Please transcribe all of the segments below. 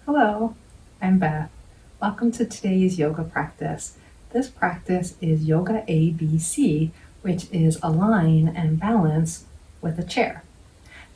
Hello, I'm Beth. Welcome to today's yoga practice. This practice is Yoga ABC, which is align and balance with a chair.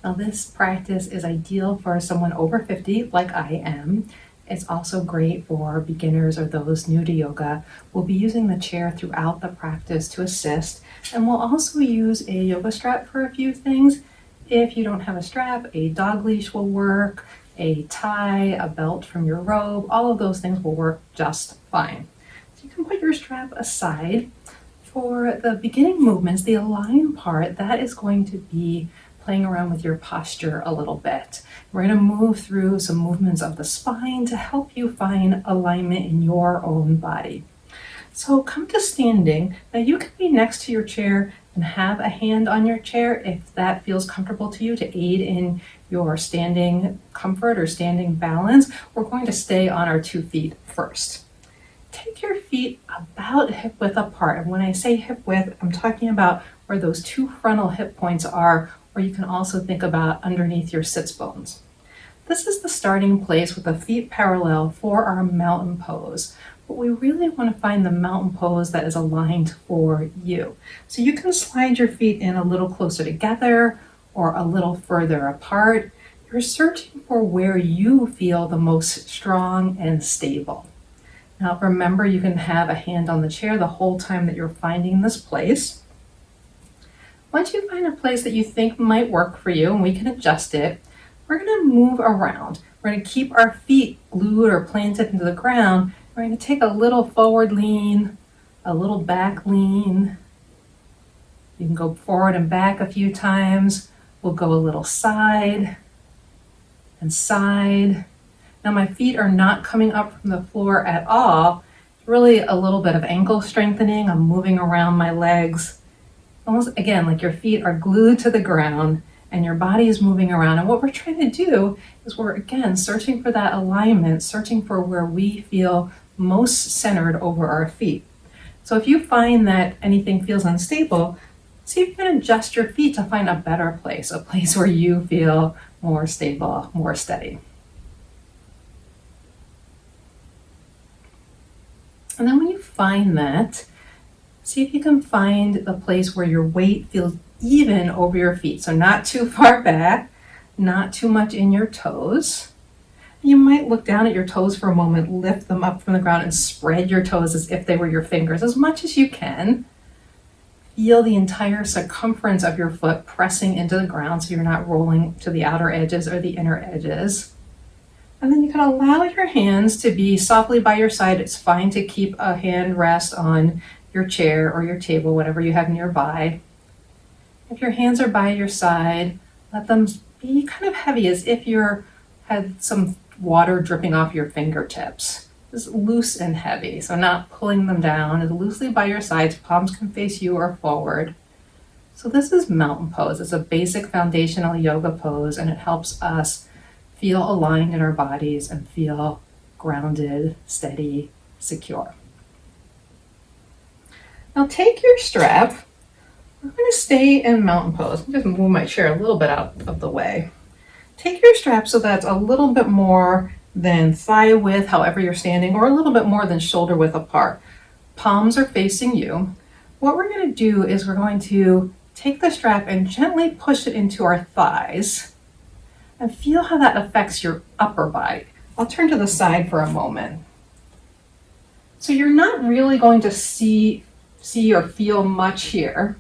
Now, this practice is ideal for someone over 50, like I am. It's also great for beginners or those new to yoga. We'll be using the chair throughout the practice to assist, and we'll also use a yoga strap for a few things. If you don't have a strap, a dog leash will work, a tie, a belt from your robe, all of those things will work just fine. So you can put your strap aside. For the beginning movements, the align part, that is going to be playing around with your posture a little bit. We're going to move through some movements of the spine to help you find alignment in your own body. So come to standing. Now you can be next to your chair and have a hand on your chair if that feels comfortable to you to aid in your standing comfort or standing balance. We're going to stay on our 2 feet first. Take your feet about hip width apart. And when I say hip width, I'm talking about where those 2 frontal hip points are, or you can also think about underneath your sits bones. This is the starting place with the feet parallel for our mountain pose. But we really want to find the mountain pose that is aligned for you. So you can slide your feet in a little closer together or a little further apart. You're searching for where you feel the most strong and stable. Now remember, you can have a hand on the chair the whole time that you're finding this place. Once you find a place that you think might work for you, and we can adjust it, we're going to move around. We're going to keep our feet glued or planted into the ground. We're going to take a little forward lean, a little back lean. You can go forward and back a few times. We'll go a little side and side. Now my feet are not coming up from the floor at all. It's really a little bit of ankle strengthening. I'm moving around my legs. Almost again, like your feet are glued to the ground and your body is moving around. And what we're trying to do is we're again searching for that alignment, searching for where we feel most centered over our feet. So if you find that anything feels unstable, see if you can adjust your feet to find a better place, a place where you feel more stable, more steady. And then when you find that, see if you can find the place where your weight feels even over your feet. So not too far back, not too much in your toes. You might look down at your toes for a moment, lift them up from the ground and spread your toes as if they were your fingers as much as you can. Feel the entire circumference of your foot pressing into the ground so you're not rolling to the outer edges or the inner edges. And then you can allow your hands to be softly by your side. It's fine to keep a hand rest on your chair or your table, whatever you have nearby. If your hands are by your side, let them be kind of heavy as if you had some water dripping off your fingertips. Just loose and heavy, so not pulling them down. As loosely by your sides, palms can face you or forward. So this is mountain pose. It's a basic foundational yoga pose, and it helps us feel aligned in our bodies and feel grounded, steady, secure. Now take your strap. We're going to stay in mountain pose. Just move my chair a little bit out of the way. Take your strap so that's a little bit more than thigh width, however you're standing, or a little bit more than shoulder width apart. Palms are facing you. What we're going to do is we're going to take the strap and gently push it into our thighs and feel how that affects your upper body. I'll turn to the side for a moment. So you're not really going to see or feel much here.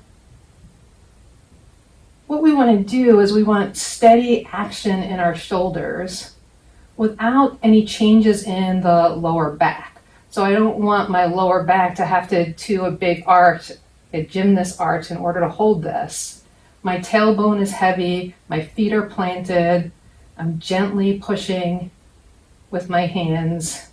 What we want to do is we want steady action in our shoulders without any changes in the lower back. So I don't want my lower back to have to do a big arch, a gymnast arch in order to hold this. My tailbone is heavy, my feet are planted, I'm gently pushing with my hands.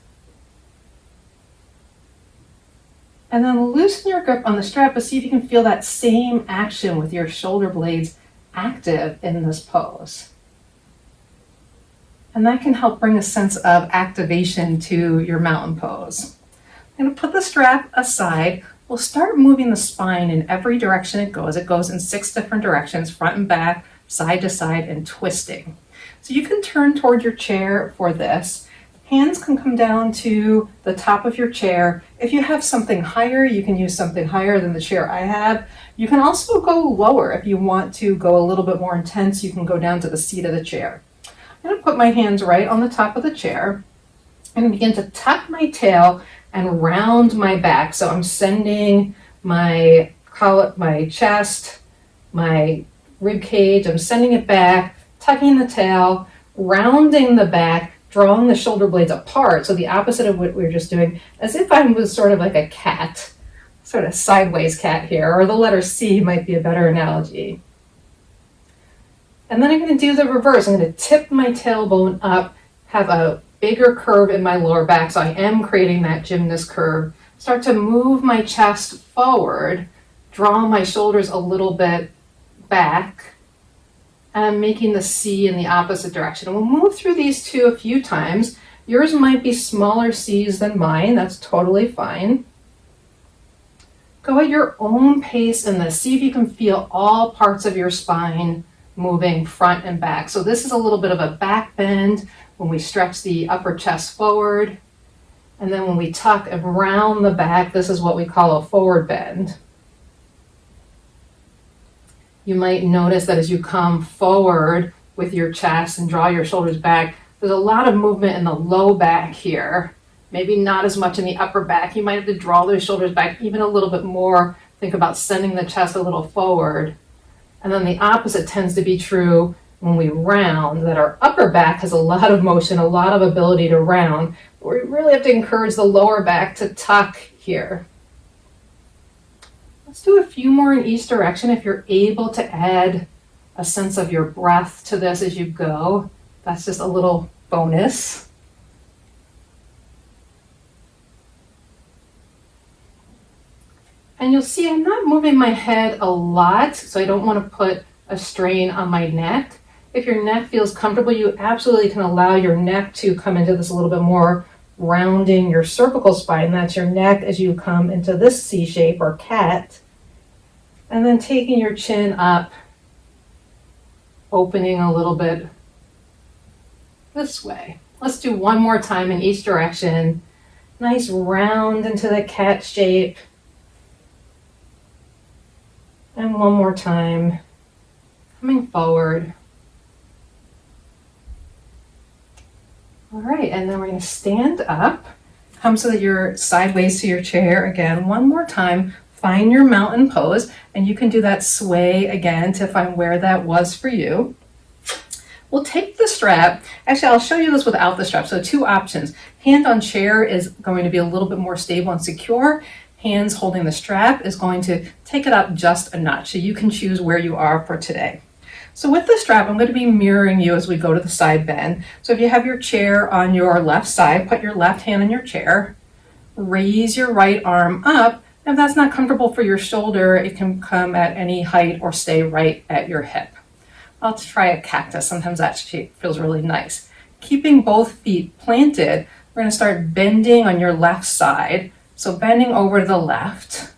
And then loosen your grip on the strap, but see if you can feel that same action with your shoulder blades active in this pose. And that can help bring a sense of activation to your mountain pose. I'm going to put the strap aside. We'll start moving the spine in every direction it goes. It goes in 6 different directions, front and back, side to side, and twisting. So you can turn toward your chair for this. Hands can come down to the top of your chair. If you have something higher, you can use something higher than the chair I have. You can also go lower. If you want to go a little bit more intense, you can go down to the seat of the chair. I'm going to put my hands right on the top of the chair and begin to tuck my tail and round my back. So I'm sending my chest, my rib cage, I'm sending it back, tucking the tail, rounding the back, drawing the shoulder blades apart. So the opposite of what we were just doing, as if I was sort of like a cat, sort of sideways cat here, or the letter C might be a better analogy. And then I'm going to do the reverse. I'm going to tip my tailbone up, have a bigger curve in my lower back, so I am creating that gymnast curve. Start to move my chest forward, draw my shoulders a little bit back, and I'm making the C in the opposite direction. And we'll move through these two a few times. Yours might be smaller C's than mine. That's totally fine. Go at your own pace in this. See if you can feel all parts of your spine moving front and back. So this is a little bit of a back bend when we stretch the upper chest forward. And then when we tuck and round the back, this is what we call a forward bend. You might notice that as you come forward with your chest and draw your shoulders back, there's a lot of movement in the low back here. Maybe not as much in the upper back. You might have to draw those shoulders back even a little bit more. Think about sending the chest a little forward. And then the opposite tends to be true when we round, that our upper back has a lot of motion, a lot of ability to round. But we really have to encourage the lower back to tuck here. Let's do a few more in each direction. If you're able to add a sense of your breath to this as you go, that's just a little bonus. And you'll see I'm not moving my head a lot, so I don't want to put a strain on my neck. If your neck feels comfortable, you absolutely can allow your neck to come into this a little bit more, rounding your cervical spine. That's your neck as you come into this C shape or cat. And then taking your chin up, opening a little bit this way. Let's do one more time in each direction. Nice round into the cat shape. And one more time, coming forward. All right, and then we're going to stand up. Come so that you're sideways to your chair again. One more time, find your mountain pose, and you can do that sway again to find where that was for you. We'll take the strap. Actually, I'll show you this without the strap. So two options. Hand on chair is going to be a little bit more stable and secure. Hands holding the strap is going to take it up just a notch. So you can choose where you are for today. So with the strap, I'm going to be mirroring you as we go to the side bend. So if you have your chair on your left side, put your left hand on your chair, raise your right arm up. If that's not comfortable for your shoulder, it can come at any height or stay right at your hip. Let's try a cactus. Sometimes that shape feels really nice. Keeping both feet planted, we're going to start bending on your left side. So bending over to the left.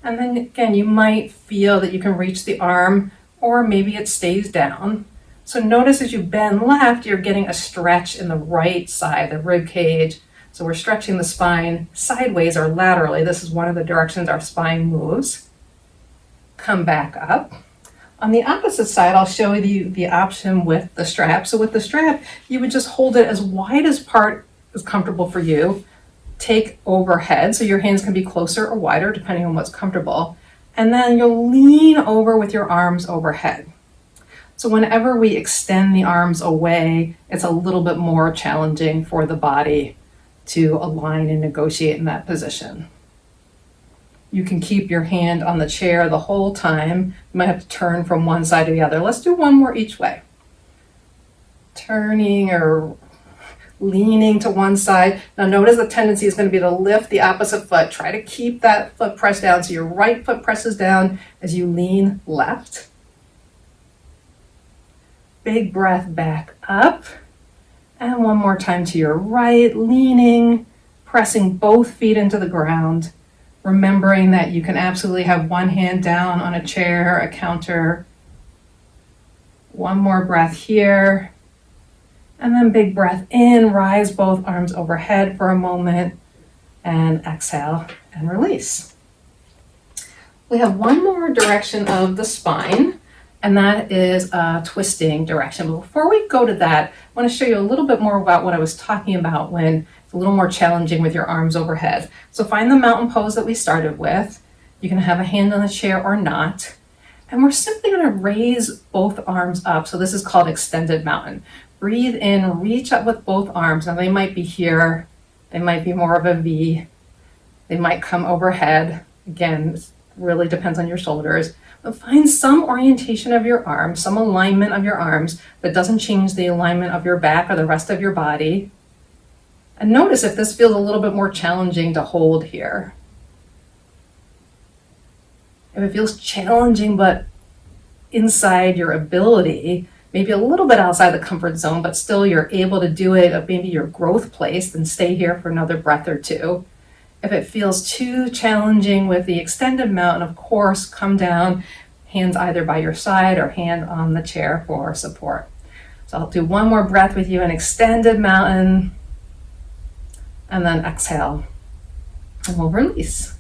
And then again, you might feel that you can reach the arm, or maybe it stays down. So notice as you bend left, you're getting a stretch in the right side, the rib cage. So we're stretching the spine sideways or laterally. This is one of the directions our spine moves. Come back up. On the opposite side, I'll show you the option with the strap. So with the strap, you would just hold it as wide as part is comfortable for you. Take overhead, so your hands can be closer or wider depending on what's comfortable. And then you'll lean over with your arms overhead. So whenever we extend the arms away, it's a little bit more challenging for the body to align and negotiate in that position. You can keep your hand on the chair the whole time. You might have to turn from one side to the other. Let's do one more each way. Turning or leaning to one side. Now notice the tendency is going to be to lift the opposite foot. Try to keep that foot pressed down so your right foot presses down as you lean left. Big breath back up. And one more time to your right, leaning, pressing both feet into the ground. Remembering that you can absolutely have one hand down on a chair, a counter. One more breath here. And then big breath in, rise both arms overhead for a moment, and exhale and release. We have one more direction of the spine, and that is a twisting direction. But before we go to that, I want to show you a little bit more about what I was talking about when it's a little more challenging with your arms overhead. So find the mountain pose that we started with. You can have a hand on the chair or not. And we're simply going to raise both arms up. So this is called extended mountain. Breathe in, reach up with both arms. Now they might be here, they might be more of a V, they might come overhead. Again, it really depends on your shoulders. But find some orientation of your arms, some alignment of your arms that doesn't change the alignment of your back or the rest of your body. And notice if this feels a little bit more challenging to hold here. If it feels challenging but inside your ability, maybe a little bit outside the comfort zone, but still you're able to do it at maybe your growth place, then stay here for another breath or two. If it feels too challenging with the extended mountain, of course, come down, hands either by your side or hand on the chair for support. So I'll do one more breath with you, an extended mountain, and then exhale, and we'll release.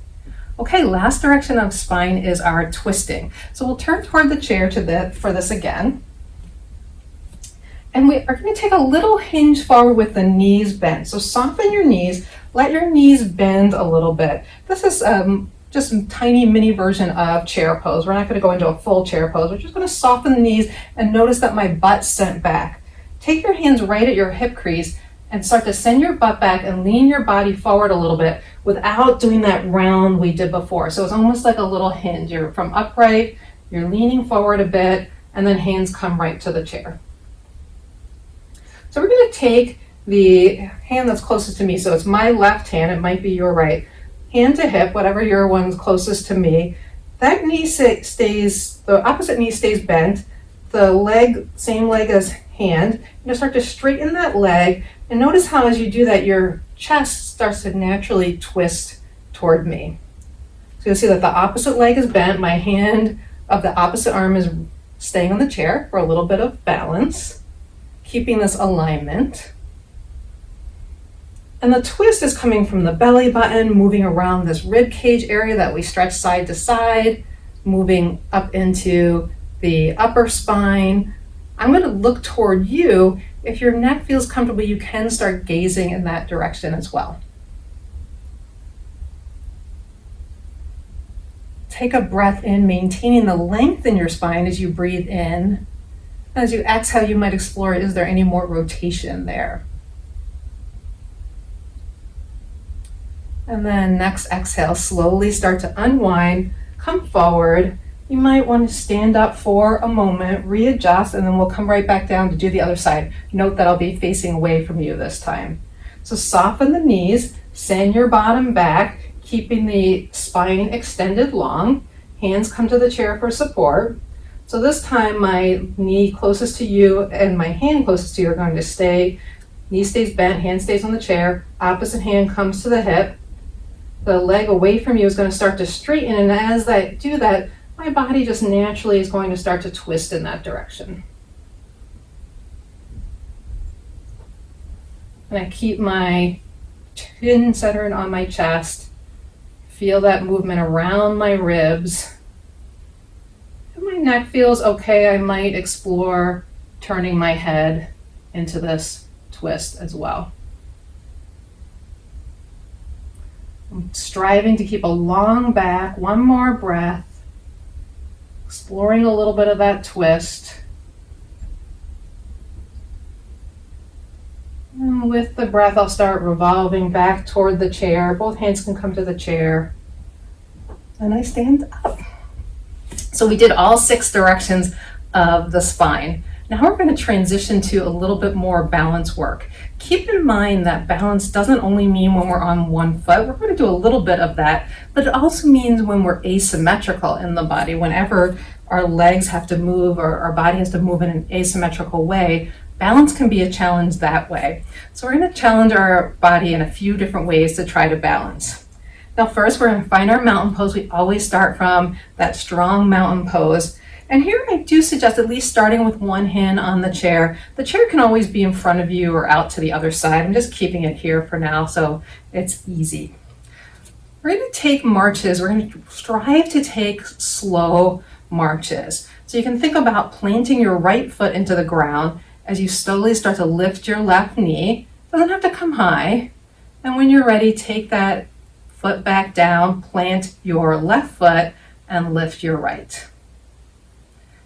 Okay, last direction of spine is our twisting. So we'll turn toward the chair for this again. And we are going to take a little hinge forward with the knees bent. So soften your knees, let your knees bend a little bit. This is just a tiny mini version of chair pose. We're not going to go into a full chair pose. We're just going to soften the knees and notice that my butt's sent back. Take your hands right at your hip crease and start to send your butt back and lean your body forward a little bit without doing that round we did before. So it's almost like a little hinge. You're from upright, you're leaning forward a bit, and then hands come right to the chair. So we're going to take the hand that's closest to me. So it's my left hand, it might be your right. Hand to hip, whatever your one's closest to me. That knee stays, the opposite knee stays bent. The leg, same leg as hand. You're going to start to straighten that leg. And notice how as you do that, your chest starts to naturally twist toward me. So you'll see that the opposite leg is bent. My hand of the opposite arm is staying on the chair for a little bit of balance, keeping this alignment. And the twist is coming from the belly button, moving around this rib cage area that we stretch side to side, moving up into the upper spine. I'm going to look toward you. If your neck feels comfortable, you can start gazing in that direction as well. Take a breath in, maintaining the length in your spine as you breathe in. As you exhale, you might explore, is there any more rotation there? And then next exhale, slowly start to unwind, come forward. You might want to stand up for a moment, readjust, and then we'll come right back down to do the other side. Note that I'll be facing away from you this time. So soften the knees, send your bottom back, keeping the spine extended long. Hands come to the chair for support. So this time my knee closest to you and my hand closest to you are going to stay. Knee stays bent, hand stays on the chair, opposite hand comes to the hip. The leg away from you is going to start to straighten, and as I do that, my body just naturally is going to start to twist in that direction. And I keep my chin centered on my chest. Feel that movement around my ribs. If my neck feels okay, I might explore turning my head into this twist as well. I'm striving to keep a long back, one more breath, exploring a little bit of that twist. And with the breath, I'll start revolving back toward the chair. Both hands can come to the chair. And I stand up. So we did all 6 directions of the spine. Now we're going to transition to a little bit more balance work. Keep in mind that balance doesn't only mean when we're on one foot. We're going to do a little bit of that, but it also means when we're asymmetrical in the body. Whenever our legs have to move or our body has to move in an asymmetrical way, balance can be a challenge that way. So we're going to challenge our body in a few different ways to try to balance. Now first, we're going to find our mountain pose. We always start from that strong mountain pose. And here I do suggest at least starting with one hand on the chair. The chair can always be in front of you or out to the other side. I'm just keeping it here for now so it's easy. We're going to take marches. We're going to strive to take slow marches. So you can think about planting your right foot into the ground as you slowly start to lift your left knee. It doesn't have to come high. And when you're ready, take that foot back down, plant your left foot, and lift your right.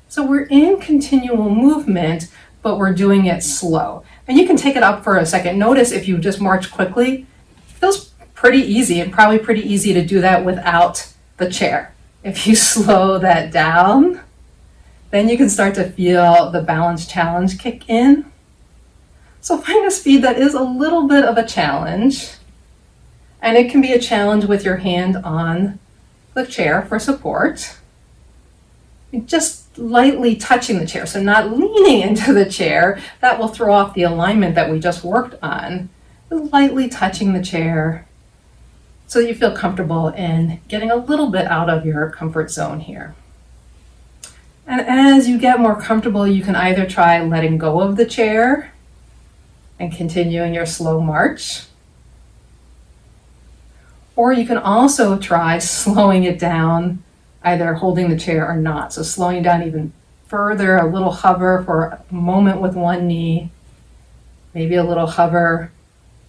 So we're in continual movement, but we're doing it slow. And you can take it up for a second. Notice if you just march quickly, it feels pretty easy, and probably pretty easy to do that without the chair. If you slow that down, then you can start to feel the balance challenge kick in. So find a speed that is a little bit of a challenge. And it can be a challenge with your hand on the chair for support. Just lightly touching the chair, so not leaning into the chair. That will throw off the alignment that we just worked on. Just lightly touching the chair so that you feel comfortable in getting a little bit out of your comfort zone here. And as you get more comfortable, you can either try letting go of the chair and continuing your slow march, or you can also try slowing it down, either holding the chair or not. So slowing down even further, a little hover for a moment with one knee, maybe a little hover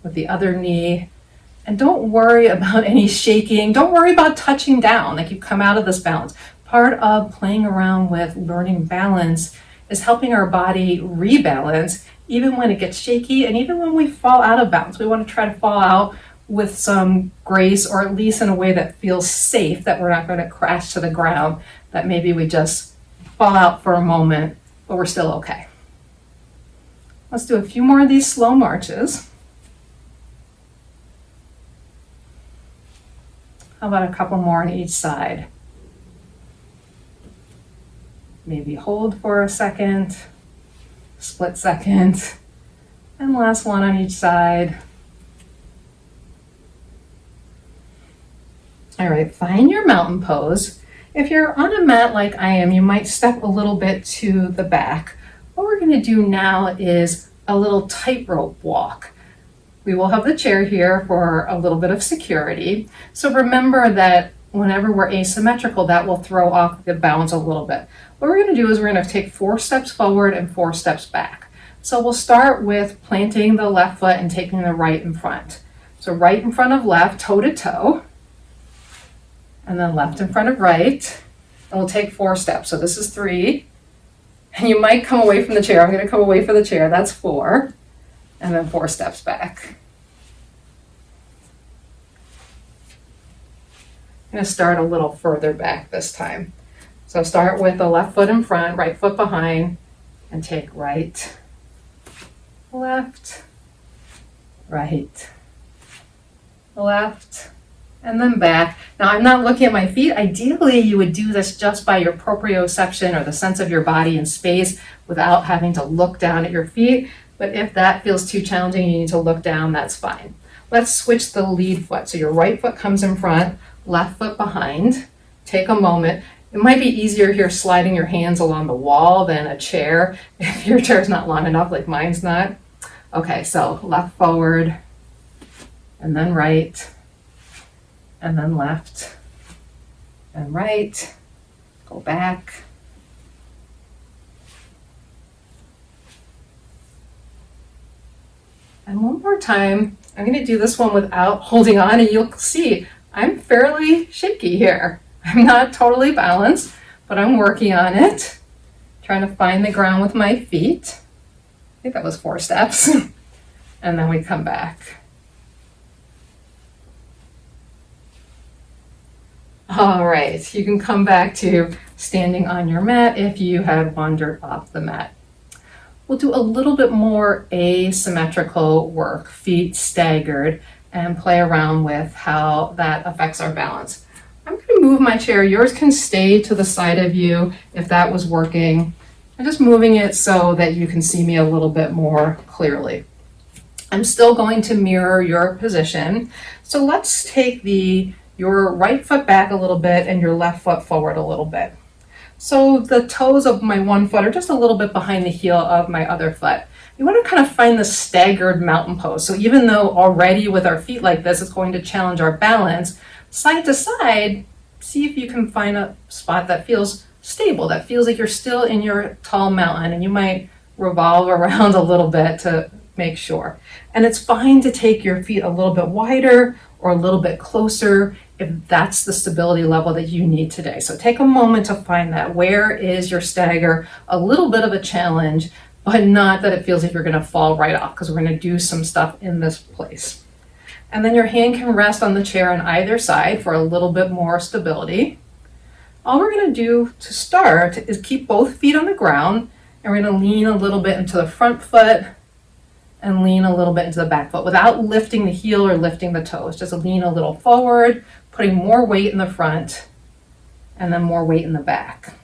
with the other knee. And don't worry about any shaking. Don't worry about touching down, like you come out of this balance. Part of playing around with learning balance is helping our body rebalance, even when it gets shaky and even when we fall out of balance. We want to try to fall out with some grace, or at least in a way that feels safe, that we're not going to crash to the ground, that maybe we just fall out for a moment, but we're still okay. Let's do a few more of these slow marches. How about a couple more on each side? Maybe hold for a second, split second, and last one on each side. All right, find your mountain pose. If you're on a mat like I am, you might step a little bit to the back. What we're going to do now is a little tightrope walk. We will have the chair here for a little bit of security. So remember that whenever we're asymmetrical, that will throw off the balance a little bit. What we're going to do is we're going to take 4 steps forward and 4 steps back. So we'll start with planting the left foot and taking the right in front. So right in front of left, toe to toe. And then left in front of right, and we'll take 4 steps. So this is 3, and you might come away from the chair. I'm going to come away from the chair. That's 4, and then 4 steps back. I'm going to start a little further back this time. So start with the left foot in front, right foot behind, and take right, left, right, left, and then back. Now I'm not looking at my feet. Ideally, you would do this just by your proprioception or the sense of your body in space without having to look down at your feet. But if that feels too challenging, you need to look down, that's fine. Let's switch the lead foot. So your right foot comes in front, left foot behind. Take a moment. It might be easier here sliding your hands along the wall than a chair if your chair's not long enough, like mine's not. Okay, so left forward, and then right, and then left, and right, go back. And one more time, I'm going to do this one without holding on, and you'll see I'm fairly shaky here. I'm not totally balanced, but I'm working on it, trying to find the ground with my feet. I think that was 4 steps. And then we come back. All right, you can come back to standing on your mat if you had wandered off the mat. We'll do a little bit more asymmetrical work, feet staggered, and play around with how that affects our balance. I'm going to move my chair. Yours can stay to the side of you if that was working. I'm just moving it so that you can see me a little bit more clearly. I'm still going to mirror your position. So let's take your right foot back a little bit and your left foot forward a little bit. So the toes of my one foot are just a little bit behind the heel of my other foot. You want to kind of find the staggered mountain pose. So even though already with our feet like this, it's going to challenge our balance, side to side, see if you can find a spot that feels stable, that feels like you're still in your tall mountain, and you might revolve around a little bit to make sure. And it's fine to take your feet a little bit wider or a little bit closer if that's the stability level that you need today. So take a moment to find that. Where is your stagger? A little bit of a challenge, but not that it feels like you're going to fall right off, because we're going to do some stuff in this place. And then your hand can rest on the chair on either side for a little bit more stability. All we're going to do to start is keep both feet on the ground, and we're going to lean a little bit into the front foot and lean a little bit into the back foot without lifting the heel or lifting the toes. Just lean a little forward, putting more weight in the front and then more weight in the back.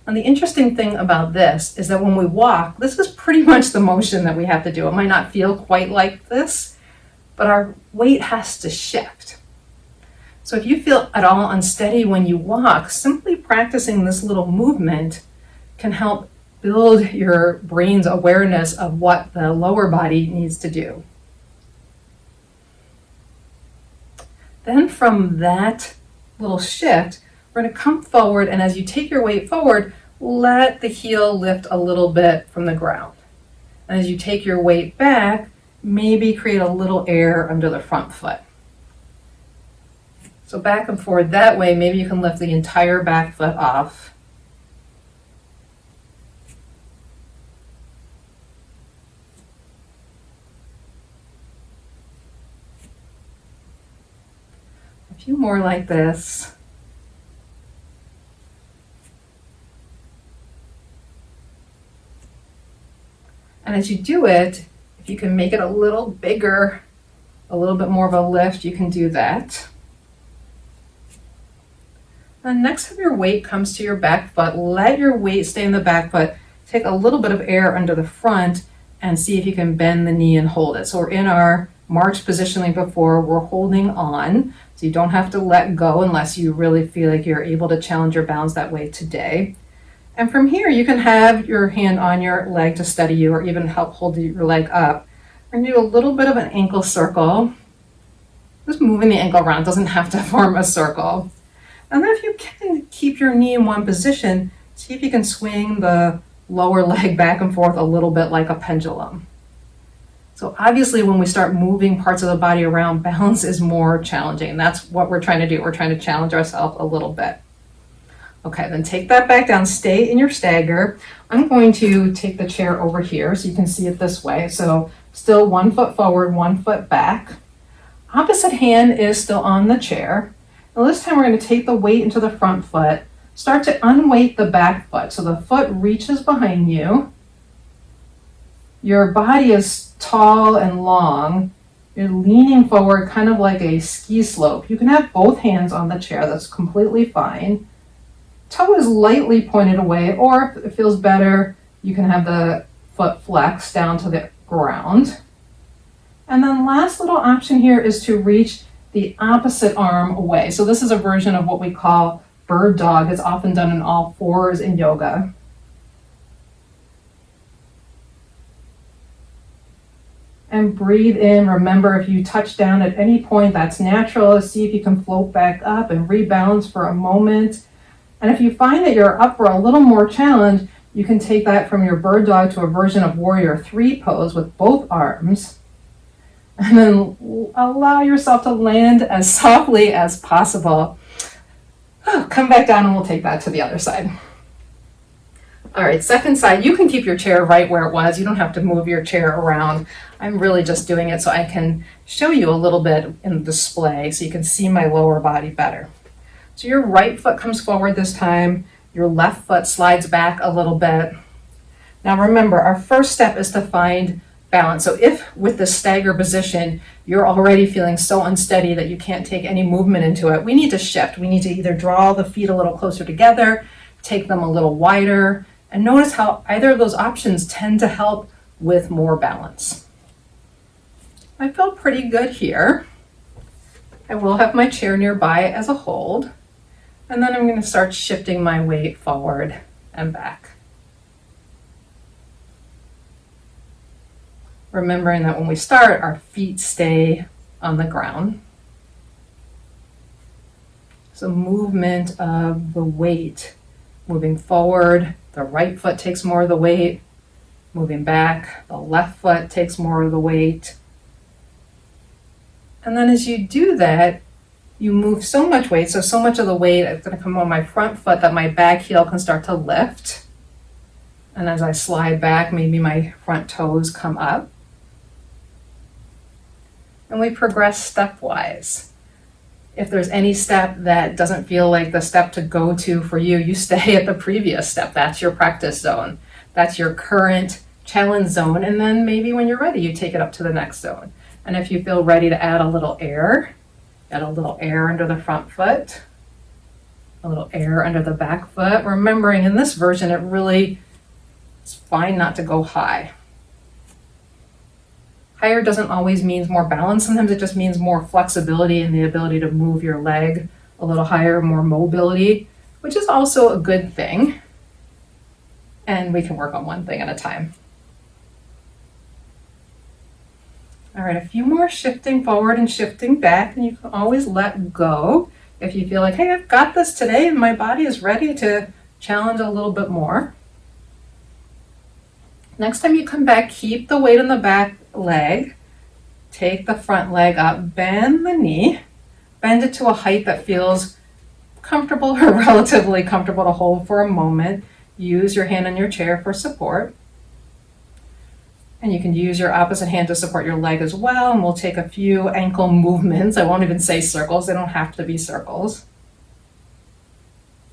And the interesting thing about this is that when we walk, this is pretty much the motion that we have to do. It might not feel quite like this, but our weight has to shift. So if you feel at all unsteady when you walk, simply practicing this little movement can help build your brain's awareness of what the lower body needs to do. Then from that little shift, we're going to come forward, and as you take your weight forward, let the heel lift a little bit from the ground. And as you take your weight back, maybe create a little air under the front foot. So back and forward that way, maybe you can lift the entire back foot off. A few more like this. And as you do it, if you can make it a little bigger, a little bit more of a lift, you can do that. And next time your weight comes to your back foot, let your weight stay in the back foot. Take a little bit of air under the front and see if you can bend the knee and hold it. So we're in our march position like before, we're holding on. So you don't have to let go unless you really feel like you're able to challenge your balance that way today. And from here, you can have your hand on your leg to steady you or even help hold your leg up. We're going to do a little bit of an ankle circle. Just moving the ankle around, doesn't have to form a circle. And then if you can keep your knee in one position, see if you can swing the lower leg back and forth a little bit like a pendulum. So obviously when we start moving parts of the body around, balance is more challenging. And that's what we're trying to do. We're trying to challenge ourselves a little bit. Okay, then take that back down, stay in your stagger. I'm going to take the chair over here so you can see it this way. So still 1 foot forward, 1 foot back. Opposite hand is still on the chair. Now this time we're going to take the weight into the front foot, start to unweight the back foot. So the foot reaches behind you. Your body is tall and long. You're leaning forward kind of like a ski slope. You can have both hands on the chair, that's completely fine. Toe is lightly pointed away, or if it feels better, you can have the foot flex down to the ground. And then last little option here is to reach the opposite arm away. So this is a version of what we call bird dog. It's often done in all fours in yoga. And breathe in. Remember, if you touch down at any point, that's natural. See if you can float back up and rebalance for a moment. And if you find that you're up for a little more challenge, you can take that from your bird dog to a version of warrior 3 pose with both arms. And then allow yourself to land as softly as possible. Come back down and we'll take that to the other side. All right, second side, you can keep your chair right where it was. You don't have to move your chair around. I'm really just doing it so I can show you a little bit in the display so you can see my lower body better. So your right foot comes forward this time. Your left foot slides back a little bit. Now remember, our first step is to find balance. So if with the stagger position, you're already feeling so unsteady that you can't take any movement into it, we need to shift. We need to either draw the feet a little closer together, take them a little wider, and notice how either of those options tend to help with more balance. I feel pretty good here. I will have my chair nearby as a hold. And then I'm going to start shifting my weight forward and back. Remembering that when we start, our feet stay on the ground. So movement of the weight, moving forward, the right foot takes more of the weight, moving back, the left foot takes more of the weight. And then as you do that, you move so much weight, so much of the weight is going to come on my front foot that my back heel can start to lift. And as I slide back, maybe my front toes come up. And we progress stepwise. If there's any step that doesn't feel like the step to go to for you, you stay at the previous step. That's your practice zone. That's your current challenge zone. And then maybe when you're ready, you take it up to the next zone. And if you feel ready to add a little air, add a little air under the front foot, a little air under the back foot. Remembering in this version, it's fine not to go high. Higher doesn't always mean more balance. Sometimes it just means more flexibility and the ability to move your leg a little higher, more mobility, which is also a good thing. And we can work on one thing at a time. All right, a few more shifting forward and shifting back, and you can always let go if you feel like, hey, I've got this today and my body is ready to challenge a little bit more. Next time you come back, keep the weight on the back leg, take the front leg up, bend the knee, bend it to a height that feels comfortable or relatively comfortable to hold for a moment. Use your hand on your chair for support. And you can use your opposite hand to support your leg as well. And we'll take a few ankle movements. I won't even say circles. They don't have to be circles.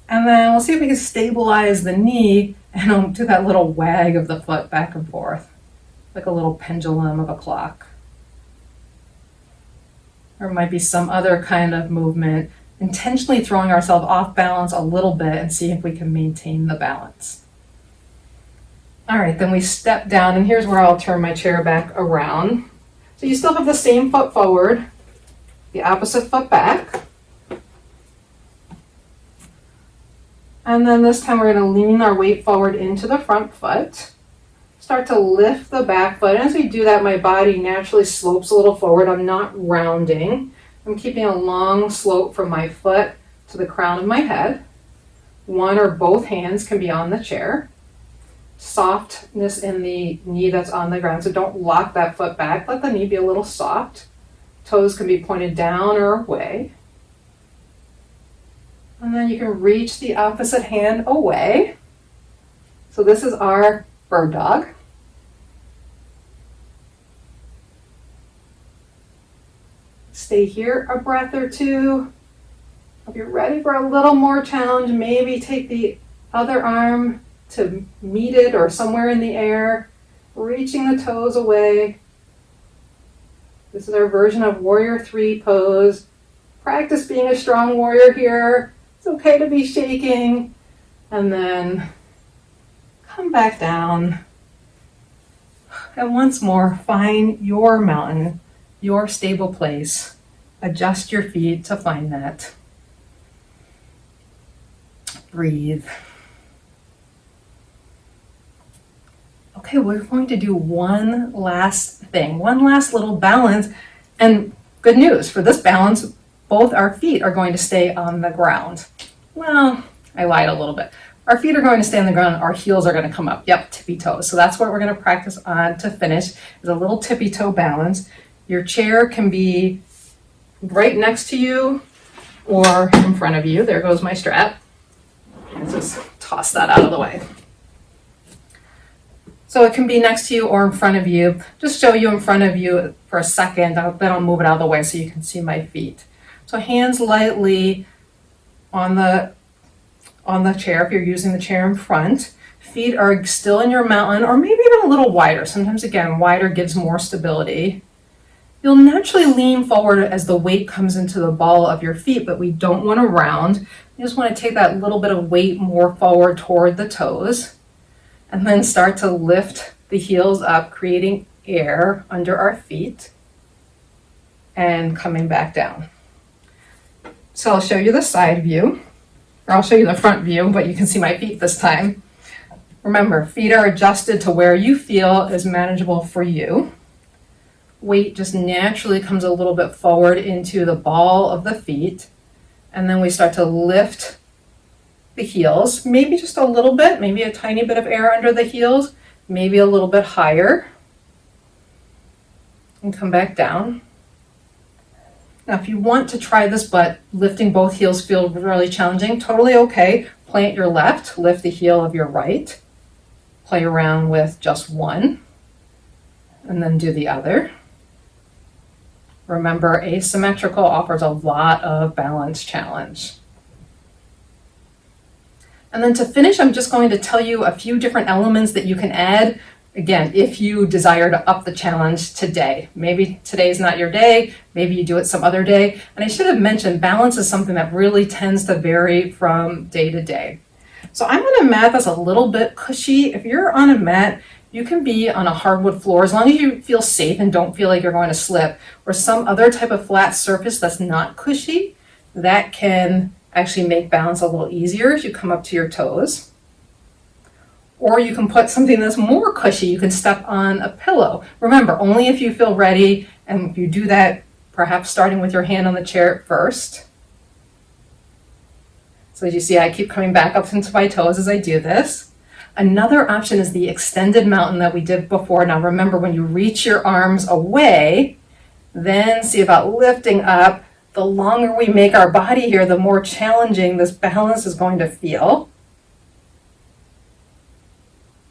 And then we'll see if we can stabilize the knee and I'll do that little wag of the foot back and forth, like a little pendulum of a clock. Or it might be some other kind of movement, intentionally throwing ourselves off balance a little bit and see if we can maintain the balance. All right, then we step down, and here's where I'll turn my chair back around. So you still have the same foot forward, the opposite foot back. And then this time we're going to lean our weight forward into the front foot. Start to lift the back foot. And as we do that, my body naturally slopes a little forward. I'm not rounding. I'm keeping a long slope from my foot to the crown of my head. One or both hands can be on the chair. Softness in the knee that's on the ground, so don't lock that foot back. Let the knee be a little soft. Toes can be pointed down or away. And then you can reach the opposite hand away. So this is our bird dog. Stay here a breath or two. If you're ready for a little more challenge, maybe take the other arm to meet it or somewhere in the air, reaching the toes away. This is our version of Warrior 3 pose. Practice being a strong warrior here. It's okay to be shaking. And then come back down. And once more, find your mountain, your stable place. Adjust your feet to find that. Breathe. Okay, we're going to do one last thing, one last little balance. And good news, for this balance, both our feet are going to stay on the ground. Well, I lied a little bit. Our feet are going to stay on the ground, our heels are going to come up. Yep, tippy toes. So that's what we're going to practice on to finish, is a little tippy toe balance. Your chair can be right next to you or in front of you. There goes my strap. Let's just toss that out of the way. So it can be next to you or in front of you. Just show you in front of you for a second, then I'll move it out of the way so you can see my feet. So hands lightly on the chair if you're using the chair in front. Feet are still in your mountain or maybe even a little wider. Sometimes, again, wider gives more stability. You'll naturally lean forward as the weight comes into the ball of your feet, but we don't want to round. You just want to take that little bit of weight more forward toward the toes. And then start to lift the heels up, creating air under our feet and coming back down. So I'll show you the side view. Or I'll show you the front view, but you can see my feet this time. Remember, feet are adjusted to where you feel is manageable for you. Weight just naturally comes a little bit forward into the ball of the feet. And then we start to lift the heels, maybe just a little bit, maybe a tiny bit of air under the heels, maybe a little bit higher. And come back down. Now, if you want to try this, but lifting both heels feels really challenging, totally okay. Plant your left, lift the heel of your right. Play around with just one, and then do the other. Remember, asymmetrical offers a lot of balance challenge. And then to finish, I'm just going to tell you a few different elements that you can add. Again, if you desire to up the challenge today. Maybe today's not your day, maybe you do it some other day. And I should have mentioned, balance is something that really tends to vary from day to day. So I'm on a mat that's a little bit cushy. If you're on a mat, you can be on a hardwood floor as long as you feel safe and don't feel like you're going to slip, or some other type of flat surface that's not cushy. That can actually make balance a little easier as you come up to your toes. Or you can put something that's more cushy. You can step on a pillow. Remember, only if you feel ready, and if you do that, perhaps starting with your hand on the chair at first. So as you see, I keep coming back up into my toes as I do this. Another option is the extended mountain that we did before. Now remember, when you reach your arms away, then see about lifting up. The longer we make our body here, the more challenging this balance is going to feel.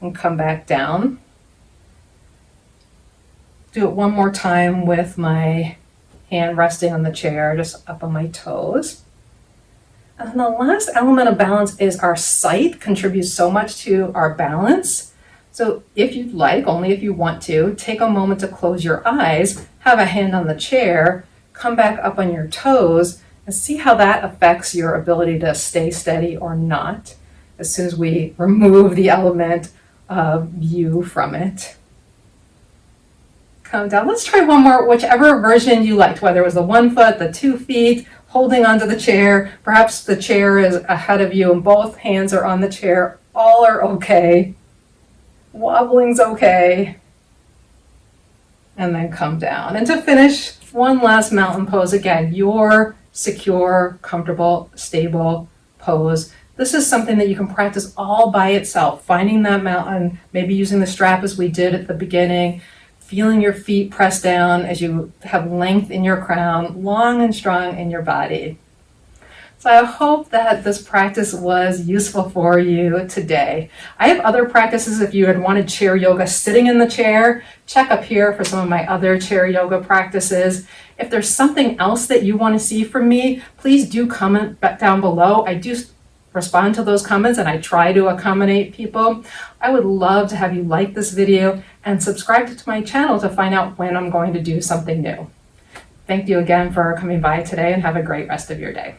And come back down. Do it one more time with my hand resting on the chair, just up on my toes. And then the last element of balance is our sight contributes so much to our balance. So if you'd like, only if you want to, take a moment to close your eyes, have a hand on the chair, come back up on your toes, and see how that affects your ability to stay steady or not as soon as we remove the element of you from it. Come down. Let's try one more, whichever version you liked, whether it was the 1 foot, the 2 feet, holding onto the chair. Perhaps the chair is ahead of you and both hands are on the chair. All are okay. Wobbling's okay. And then come down. And to finish, one last mountain pose. Again, your secure, comfortable, stable pose. This is something that you can practice all by itself, finding that mountain, maybe using the strap as we did at the beginning, feeling your feet press down as you have length in your crown, long and strong in your body. So I hope that this practice was useful for you today. I have other practices if you had wanted chair yoga sitting in the chair. Check up here for some of my other chair yoga practices. If there's something else that you want to see from me, please do comment down below. I do respond to those comments and I try to accommodate people. I would love to have you like this video and subscribe to my channel to find out when I'm going to do something new. Thank you again for coming by today and have a great rest of your day.